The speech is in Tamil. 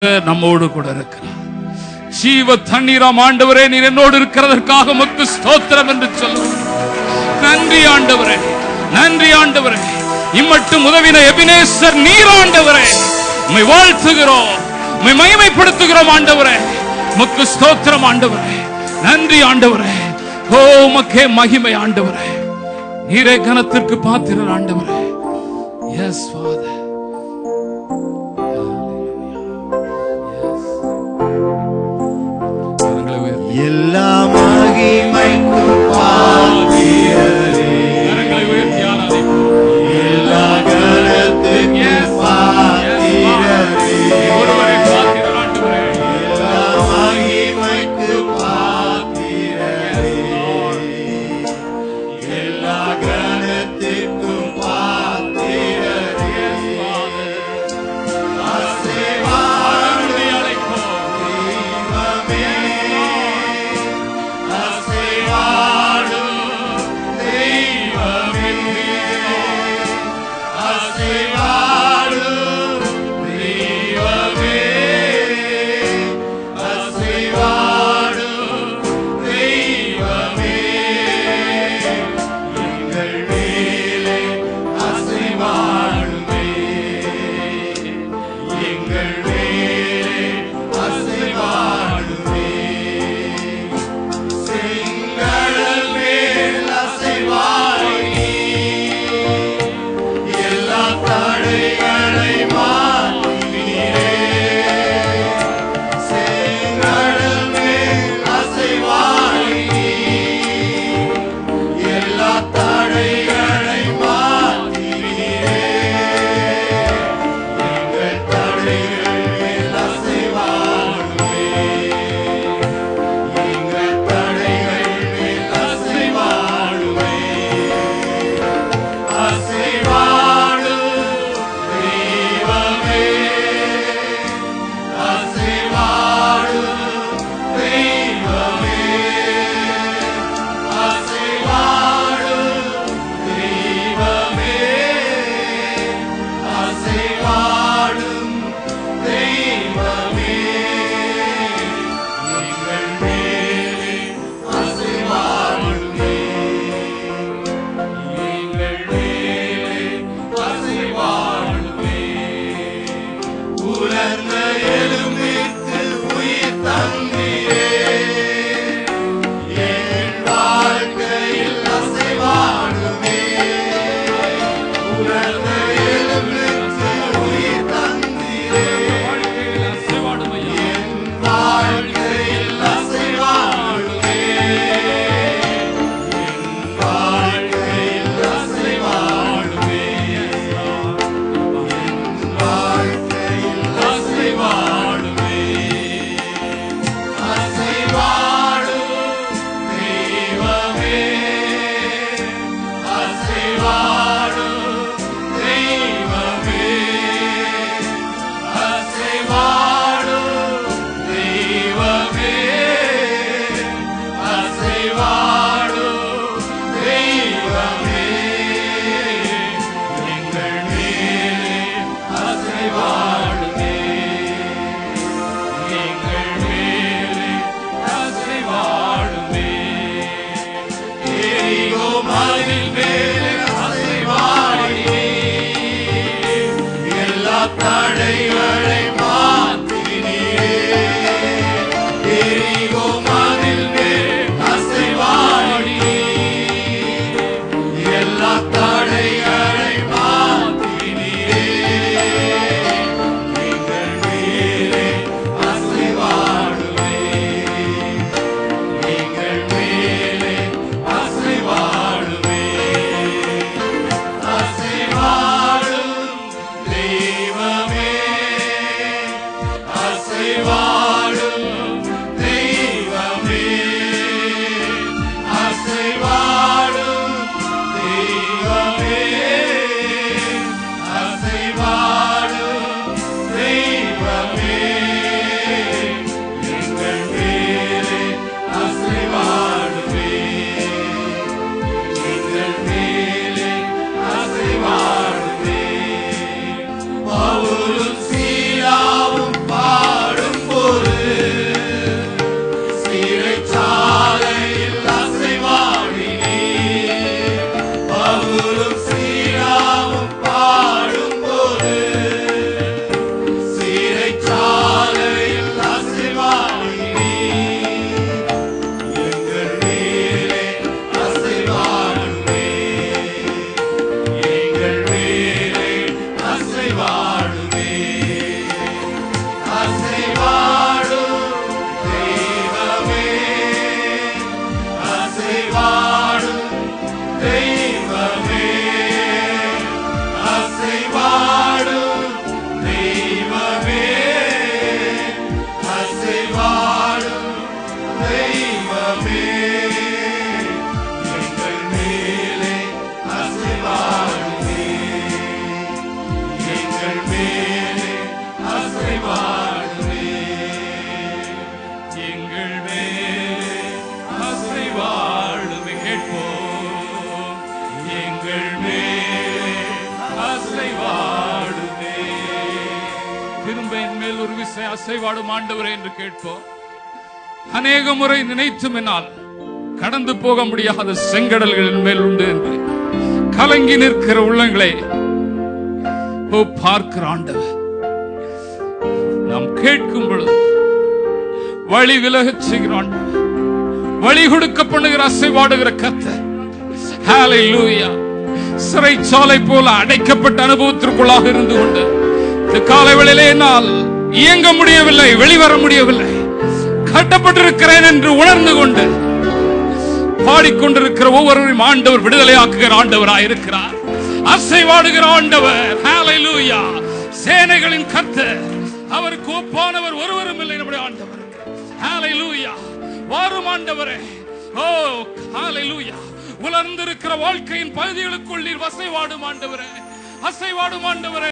நம்மோடு கூட இருக்கிறார். ஜீவ தண்ணீராம் ஆண்டவரே, நீர் என்னோடு இருக்கிறதற்காக உமக்கு ஸ்தோத்திரம் என்று சொல்லுவோம். நன்றி ஆண்டவரே, நன்றி ஆண்டவரே. இம்மட்டும் உதவின எபினேசர் நீர் ஆண்டவரே. உம்மை வாழ்த்துகிறோம், உம்மை மகிமைப்படுத்துகிறோம் ஆண்டவரே. உமக்கு ஸ்தோத்திரம் ஆண்டவரே. நன்றி ஆண்டவரே. ஓ உமக்கே மகிமை ஆண்டவரே. நீரே கனத்திற்கு பாத்திரர் ஆண்டவரே. Yes father. எல்லா மகிமைக்கும் பாத்திரரே, கரங்களை உயர்த்தி ஆராதிப்போம். எல்லா கனத்துக்கும் பாத்திரரே, ஒருவரே பாத்திரர் ஆண்டவரே. எல்லா மகிமைக்கும் பாத்திரரே, எல்லா கனத்துக்கும் பாத்திரரே. அசைவாடுமே அழைப்போம். தெய்வமே, அசைவாடும் தெய்வமே, அசைவாடும் தெய்வமே, அசைவாடும் தெய்வமே, எங்கள் மேலே அசைவாடுமே, எங்கள் மேலே அசைவாடுமே. செங்கடல் மேல் அசைவாடி எல்லா தடைகளை மாற்றினீரே. செங்கடல் மேல் அசைவாடி எல்லா தடைகளை மாற்றினீரே. எங்கள் தடைகள் மேல் அசைவாடுமே, எங்கள் தடைகள் மேல் அசைவாடுமே. அசைவாடும் தெய்வமே, அசைவாடும் தெய்வமே, அசைவாடும் தெய்வமே, அசைவாடும் தெய்வமே, எங்கள் மேலே அசைவாடுமே, எங்கள் மேலே அசைவாடுமே. உலர்ந்த எலும்பிற்கு உயிர் தந்தீரே, என் வாழ்க்கையில் அசைவாடுமே. உலர்ந்த எலும்பிற்கு உயிர் தந்தீரே, வாழ்க்கையில் அசைவாடும் ஐயா. என் வாழ்க்கையில் அசைவாடுமே, என் வாழ்க்கையில் அசைவாடுமே, என் வாழ்க்கையில் அசைவாடுமே. அசைவாடும் தெய்வமே, அசைவாடும் தெய்வமே, அசைவாடும் தெய்வமே, அசைவாடும் தெய்வமே, எங்கள் மேலே அசைவாடுமே, எங்கள் மேலே அசைவாடுமே. எரிகோ மதில் மேலே அசைவாடி எல்லா தடைகளை மாற்றினீரே. எரிகோ மதில் மேல் அசைவாடி எல்லா தடைகளை மாற்றினீரே. எங்கள் மேலே அசைவாடுமே, எங்கள் மேலே அசைவாடுமே. அசைவாடும் தெய்வமே, அசைவாடும் தெய்வமே, அசைவாடும் தெய்வமே, அசைவாடும் தெய்வமே, எங்கள் மேலே அசைவாடுமே, எங்கள் மேலே அசைவாடுமே. பவுலும் சீலாவும் வாழ்க்கையில் ஒரு விசை அசைவாடும் ஆண்டவரே என்று கேட்போம். அநேக முறை நினைத்தும் என்னால் கடந்து போக முடியாத செங்கடல்களின் மேல் உண்டு என்று கலங்கி நிற்கிற உள்ளங்களை பார்க்கிற ஆண்டவர் நாம் கேட்கும் பொழுது வழி விலகச் செய்கிற ஆண்டவர், வழி கொடுக்க பண்ணுகிற அசைவாடுகிற கர்த்தர். ஹல்லேலூயா. சிறைச்சாலை போல அடைக்கப்பட்ட அனுபவத்திற்குள்ளாக இருந்து கொண்டு இந்த காலை வேளையிலே என்னால் இயங்க முடியவில்லை, வெளிவர முடியவில்லை, கட்டப்பட்டிருக்கிறேன் என்று உணர்ந்து கொண்டு பாடிக்கொண்டிருக்கிற ஒவ்வொருவரையும் ஆண்டவர் விடுதலையாக்குகிற ஆண்டவராய் இருக்கிறார். அசைவாடுகிற ஆண்டவர். ஹல்லேலூயா. சேனைகளின் கர்த்தர், அவருக்கு ஒப்பானவர் ஒருவரும் இல்லை நம்முடைய ஆண்டவர். ஹல்லேலூயா. வாரும் ஆண்டவரே. ஓ ஹல்லேலூயா. உலர்ந்திருக்கிற வாழ்க்கையின் பகுதிகளுக்குள் நீர் அசைவாடும் ஆண்டவரே, அசைவாடும் ஆண்டவரே.